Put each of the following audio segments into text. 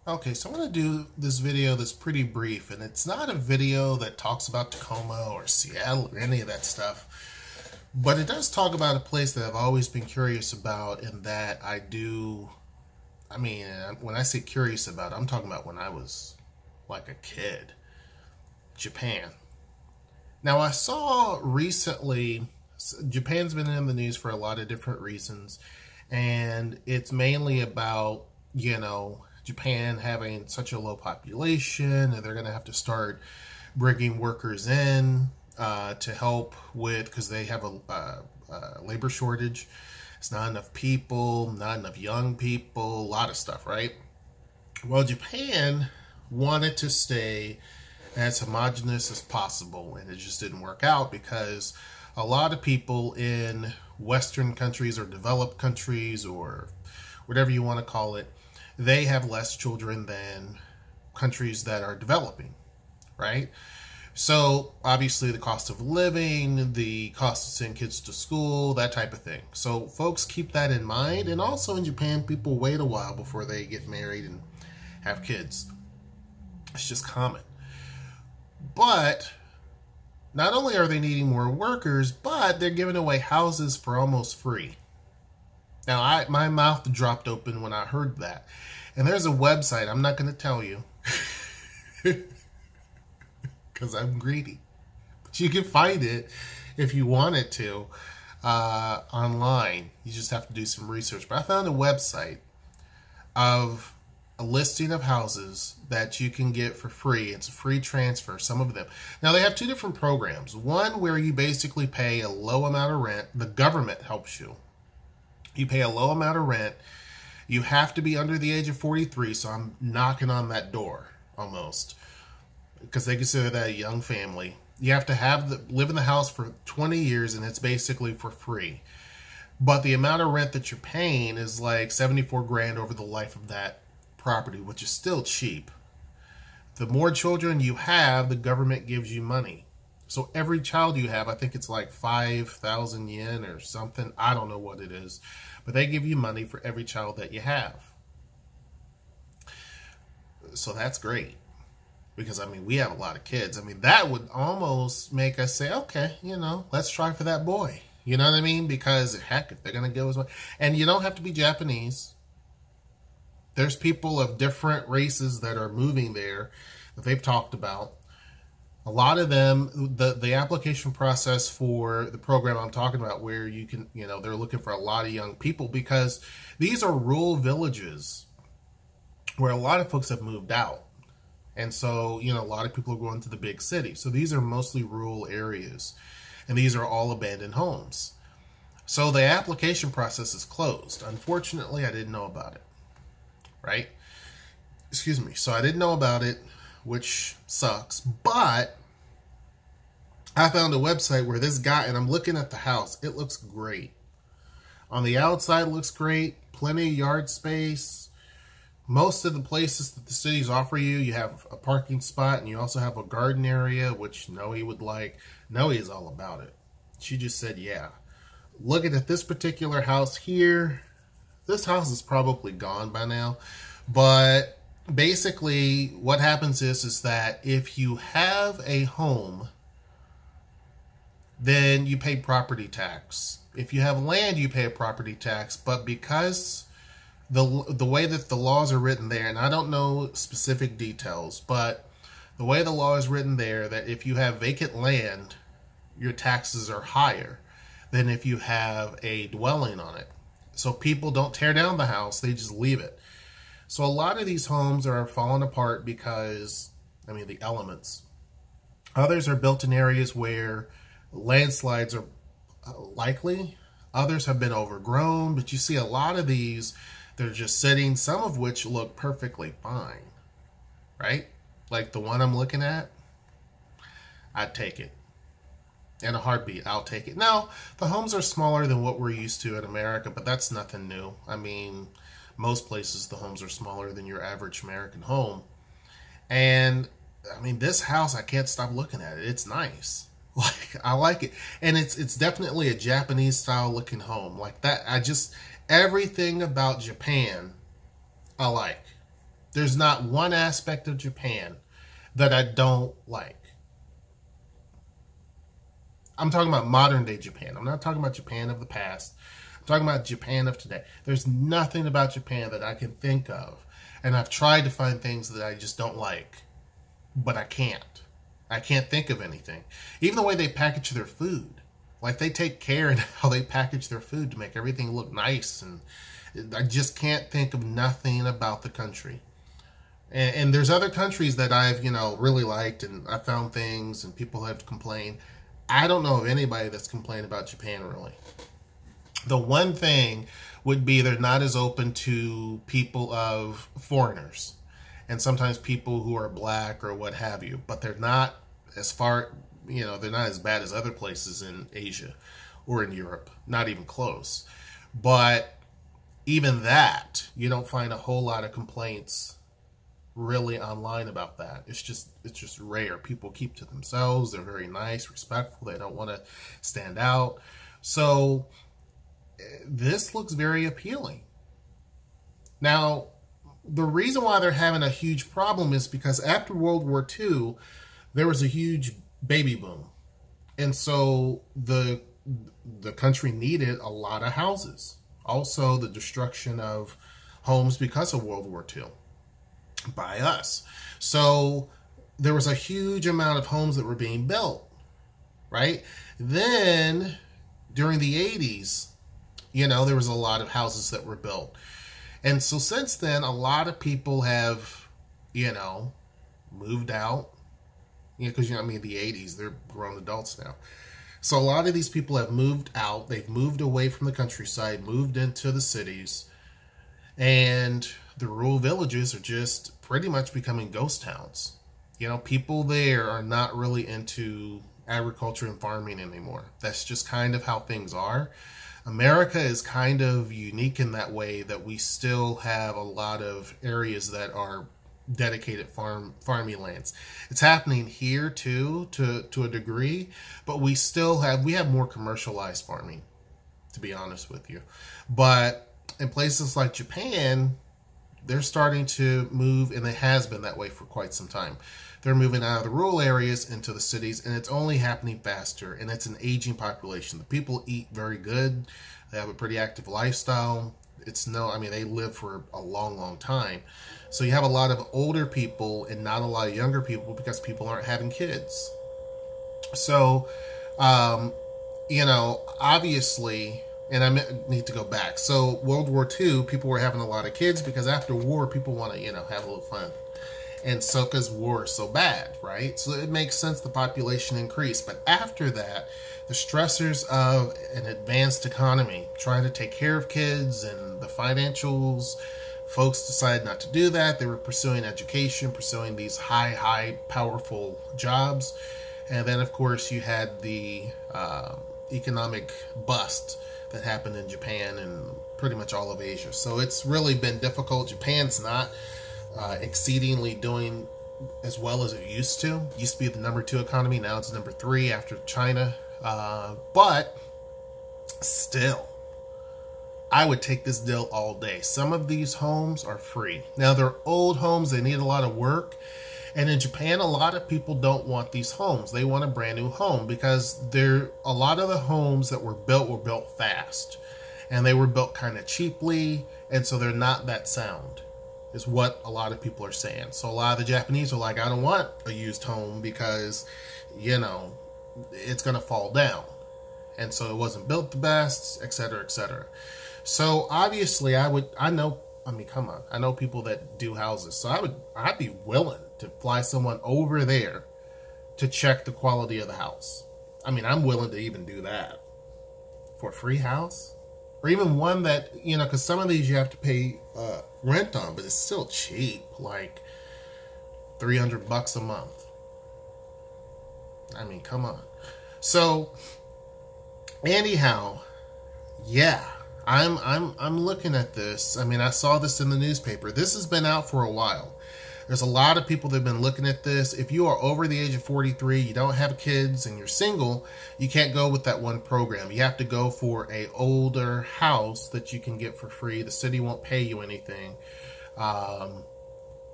Okay, so I'm going to do this video that's pretty brief, and it's not a video that talks about Tacoma or Seattle or any of that stuff, but it does talk about a place that I've always been curious about, and that when I say curious about, I'm talking about when I was like a kid. Japan. Now, I saw recently, Japan's been in the news for a lot of different reasons, and it's mainly about, Japan having such a low population, and they're going to have to start bringing workers in to help with, because they have a labor shortage. It's not enough people, not enough young people, a lot of stuff, right? Well, Japan wanted to stay as homogenous as possible, and it just didn't work out because a lot of people in Western countries or developed countries or whatever you want to call it, they have less children than countries that are developing, right? So obviously the cost of living, the cost to send kids to school, that type of thing. So folks keep that in mind. And also in Japan, people wait a while before they get married and have kids. It's just common. But not only are they needing more workers, but they're giving away houses for almost free. Now, my mouth dropped open when I heard that. And there's a website, I'm not going to tell you, because I'm greedy. But you can find it if you wanted to online. You just have to do some research. But I found a website of a listing of houses that you can get for free. It's a free transfer, some of them. Now, they have two different programs. One where you basically pay a low amount of rent. The government helps you. You pay a low amount of rent. You have to be under the age of 43, so I'm knocking on that door almost, because they consider that a young family. You have to live in the house for 20 years, and it's basically for free. But the amount of rent that you're paying is like 74 grand over the life of that property, which is still cheap. The more children you have, the government gives you money. So every child you have, I think it's like 5,000 yen or something. I don't know what it is. But they give you money for every child that you have. So that's great. Because, we have a lot of kids. That would almost make us say, okay, let's try for that boy. You know what I mean? Because, heck, if they're going to go as well. And you don't have to be Japanese. There's people of different races that are moving there that they've talked about. A lot of them, the application process for the program I'm talking about, where you can, they're looking for a lot of young people, because these are rural villages where a lot of folks have moved out. And so, a lot of people are going to the big city. So these are mostly rural areas, and these are all abandoned homes. So the application process is closed. Unfortunately, I didn't know about it, right? Excuse me. So I didn't know about it, which sucks, but I found a website where this guy, and I'm looking at the house, it looks great. On the outside, it looks great, plenty of yard space. Most of the places that the cities offer you, you have a parking spot, and you also have a garden area, which Noe would like. Noe is all about it. She just said, yeah. Looking at this particular house here, this house is probably gone by now, but basically what happens is that if you have a home, then you pay property tax. If you have land, you pay a property tax. But because the way that the laws are written there, and I don't know specific details, but the way the law is written there, that if you have vacant land, your taxes are higher than if you have a dwelling on it. So people don't tear down the house, they just leave it. So a lot of these homes are falling apart because, the elements. Others are built in areas where landslides are likely. Others have been overgrown, but you see a lot of these, they're just sitting, some of which look perfectly fine, right? Like the one I'm looking at, I'd take it. In a heartbeat, I'll take it. Now, the homes are smaller than what we're used to in America, but that's nothing new. Most places the homes are smaller than your average American home. And this house, I can't stop looking at it. It's nice. I like it. And it's definitely a Japanese style looking home. Like that, everything about Japan, I like. There's not one aspect of Japan that I don't like. I'm talking about modern day Japan. I'm not talking about Japan of the past. I'm talking about Japan of today. There's nothing about Japan that I can think of. And I've tried to find things that I just don't like, but I can't. I can't think of anything. Even the way they package their food. Like, they take care in how they package their food to make everything look nice. And I just can't think of nothing about the country. And there's other countries that I've, really liked, and I found things and people have complained. I don't know of anybody that's complained about Japan, really. The one thing would be they're not as open to people of foreigners and sometimes people who are black or what have you, but they're not as far, they're not as bad as other places in Asia or in Europe, not even close. But even that, you don't find a whole lot of complaints really online about that. It's just rare. People keep to themselves. They're very nice, respectful. They don't want to stand out. So this looks very appealing. Now, the reason why they're having a huge problem is because after World War II, there was a huge baby boom. And so the country needed a lot of houses. Also, the destruction of homes because of World War II by us. So there was a huge amount of homes that were being built, right? Then during the 80s, there was a lot of houses that were built. And so since then, a lot of people have, moved out. Because, the 80s, they're grown adults now. So a lot of these people have moved out. They've moved away from the countryside, moved into the cities. And the rural villages are just pretty much becoming ghost towns. People there are not really into agriculture and farming anymore. That's just kind of how things are. America is kind of unique in that way that we still have a lot of areas that are dedicated farming lands. It's happening here too, to a degree, but we have more commercialized farming, to be honest with you. But in places like Japan, they're starting to move, and it has been that way for quite some time. They're moving out of the rural areas into the cities, and it's only happening faster, and it's an aging population. The people eat very good. They have a pretty active lifestyle. They live for a long, long time. So you have a lot of older people and not a lot of younger people because people aren't having kids. So, obviously, and I need to go back. So World War II, people were having a lot of kids because after war, people want to, have a little fun. And so, because war is so bad, right? So it makes sense the population increased. But after that, the stressors of an advanced economy, trying to take care of kids and the financials, folks decided not to do that. They were pursuing education, pursuing these high, powerful jobs. And then, of course, you had the economic bust that happened in Japan and pretty much all of Asia. So it's really been difficult. Japan's not exceedingly doing as well as it used to. It used to be the number 2 economy. Now it's number 3 after China. But still, I would take this deal all day. Some of these homes are free. Now, they're old homes. They need a lot of work. And in Japan, a lot of people don't want these homes. They want a brand new home because a lot of the homes that were built fast. And they were built kind of cheaply. And so they're not that sound, is what a lot of people are saying. So a lot of the Japanese are like, I don't want a used home because, it's going to fall down. And so it wasn't built the best, etc., etc. So obviously I know people that do houses. So I'd be willing to fly someone over there to check the quality of the house. I'm willing to even do that for a free house, or even one that, because some of these you have to pay rent on, but it's still cheap, like $300 a month. Come on. So anyhow, yeah, I'm looking at this. I saw this in the newspaper. This has been out for a while. There's a lot of people that have been looking at this. If you are over the age of 43, you don't have kids, and you're single, you can't go with that one program. You have to go for a older house that you can get for free. The city won't pay you anything.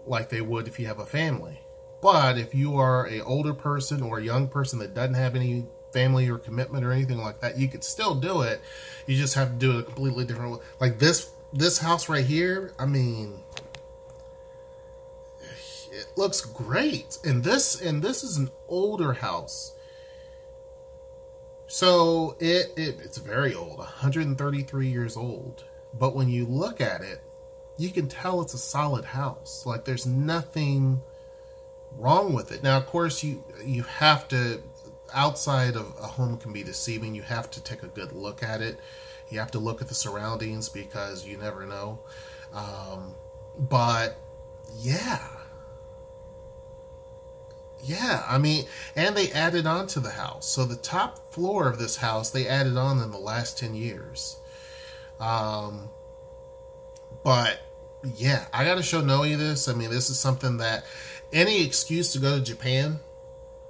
like they would if you have a family. But if you are an older person or a young person that doesn't have any family or commitment or anything like that, you could still do it. You just have to do it a completely different way. Like this house right here, I mean, it looks great. And this is an older house. So it's very old, 133 years old. But when you look at it, you can tell it's a solid house. Like there's nothing wrong with it. Now, of course, you have to, outside of a home can be deceiving. You have to take a good look at it. You have to look at the surroundings because you never know. But yeah, I mean, and they added on to the house. So the top floor of this house, they added on in the last 10 years. But yeah, I got to show Noe this. I mean, this is something that any excuse to go to Japan,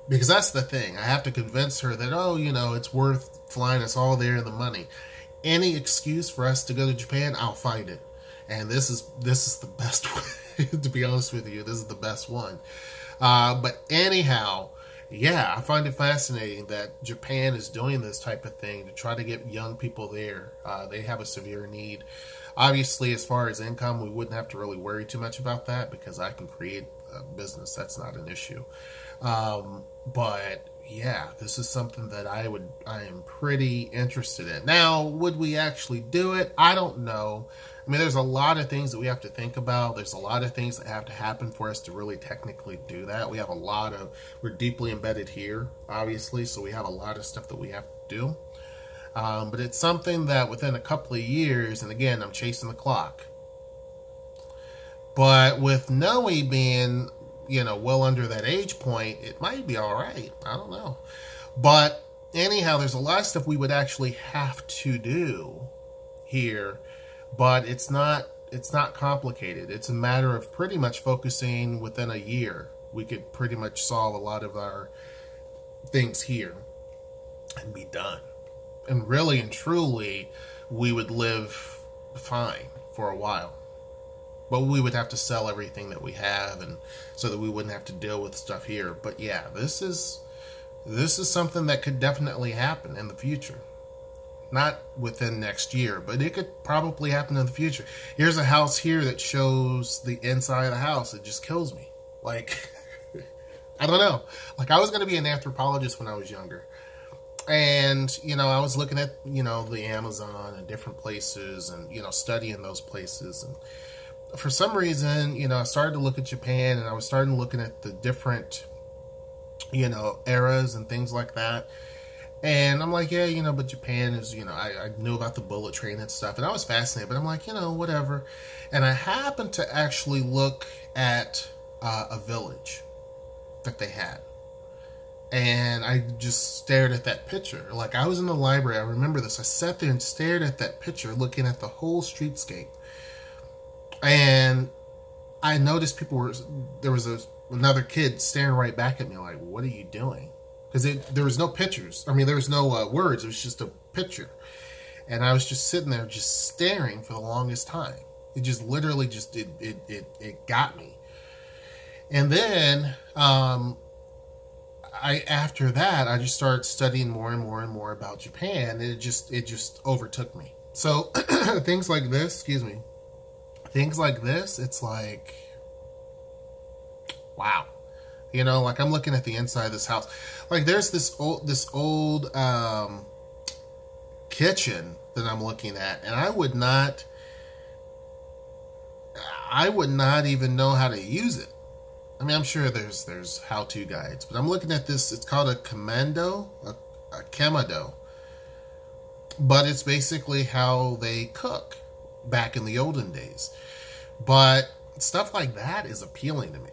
because that's the thing. I have to convince her that, oh, you know, it's worth flying. It's all there in the money. Any excuse for us to go to Japan, I'll find it. And this is the best way, to be honest with you. This is the best one. But anyhow, yeah, I find it fascinating that Japan is doing this type of thing to try to get young people there. They have a severe need. Obviously, as far as income, we wouldn't have to really worry too much about that because I can create a business. That's not an issue. But yeah, this is something that I am pretty interested in. Now, would we actually do it? I don't know. I mean, there's a lot of things that we have to think about. There's a lot of things that have to happen for us to really technically do that. We're deeply embedded here, obviously, so we have a lot of stuff that we have to do. But it's something that within a couple of years, and again, I'm chasing the clock. But with Noe being, you know, well under that age point, it might be all right. I don't know. But anyhow, there's a lot of stuff we would actually have to do here, but it's not complicated. It's a matter of pretty much focusing within a year. We could pretty much solve a lot of our things here and be done. And really and truly, we would live fine for a while. But we would have to sell everything that we have, and so that we wouldn't have to deal with stuff here. But yeah, this is something that could definitely happen in the future. Not within next year, but it could probably happen in the future. Here's a house here that shows the inside of the house. It just kills me. Like, I don't know. Like, I was going to be an anthropologist when I was younger. And, you know, I was looking at, you know, the Amazon and different places and, you know, studying those places. And for some reason, you know, I started to look at Japan, and I was starting looking at the different, you know, eras and things like that. And I'm like, yeah, you know, but Japan is, you know, I knew about the bullet train and stuff, and I was fascinated, but I'm like, you know, whatever. And I happened to actually look at a village that they had. And I just stared at that picture. Like, I was in the library, I remember this. I sat there and stared at that picture, looking at the whole streetscape. And I noticed there was another kid staring right back at me like, what are you doing? Because there was no pictures. I mean, there was no words. It was just a picture. And I was just sitting there just staring for the longest time. It just literally just, it got me. And then, after that, I just started studying more and more and more about Japan. And it just overtook me. So things like this, it's like, wow. You know, like, I'm looking at the inside of this house. Like, there's this old kitchen that I'm looking at, and I would not even know how to use it. I mean, I'm sure there's how-to guides, but I'm looking at this. It's called a kamado. But it's basically how they cook back in the olden days. But stuff like that is appealing to me.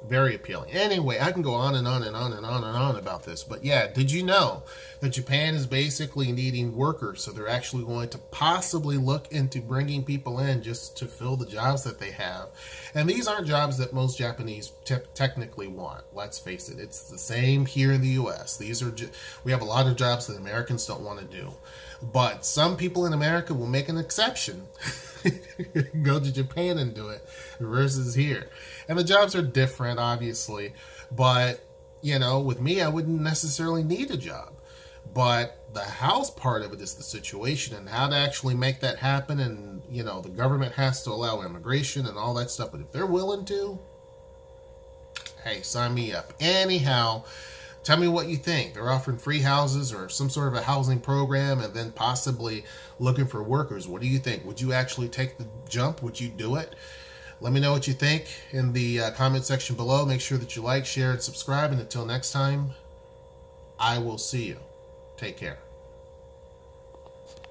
Very appealing. Anyway, I can go on and on and on and on and on about this. But yeah, did you know that Japan is basically needing workers? So they're actually going to possibly look into bringing people in just to fill the jobs that they have. And these aren't jobs that most Japanese technically want. Let's face it. It's the same here in the U.S. We have a lot of jobs that Americans don't want to do. But some people in America will make an exception Go to Japan and do it versus here. And the jobs are different, obviously. But, you know, with me, I wouldn't necessarily need a job. But the house part of it is the situation and how to actually make that happen. And, you know, the government has to allow immigration and all that stuff. But if they're willing to, hey, sign me up. Anyhow, tell me what you think. They're offering free houses or some sort of a housing program and then possibly looking for workers. What do you think? Would you actually take the jump? Would you do it? Let me know what you think in the comment section below. Make sure that you like, share, and subscribe. And until next time, I will see you. Take care.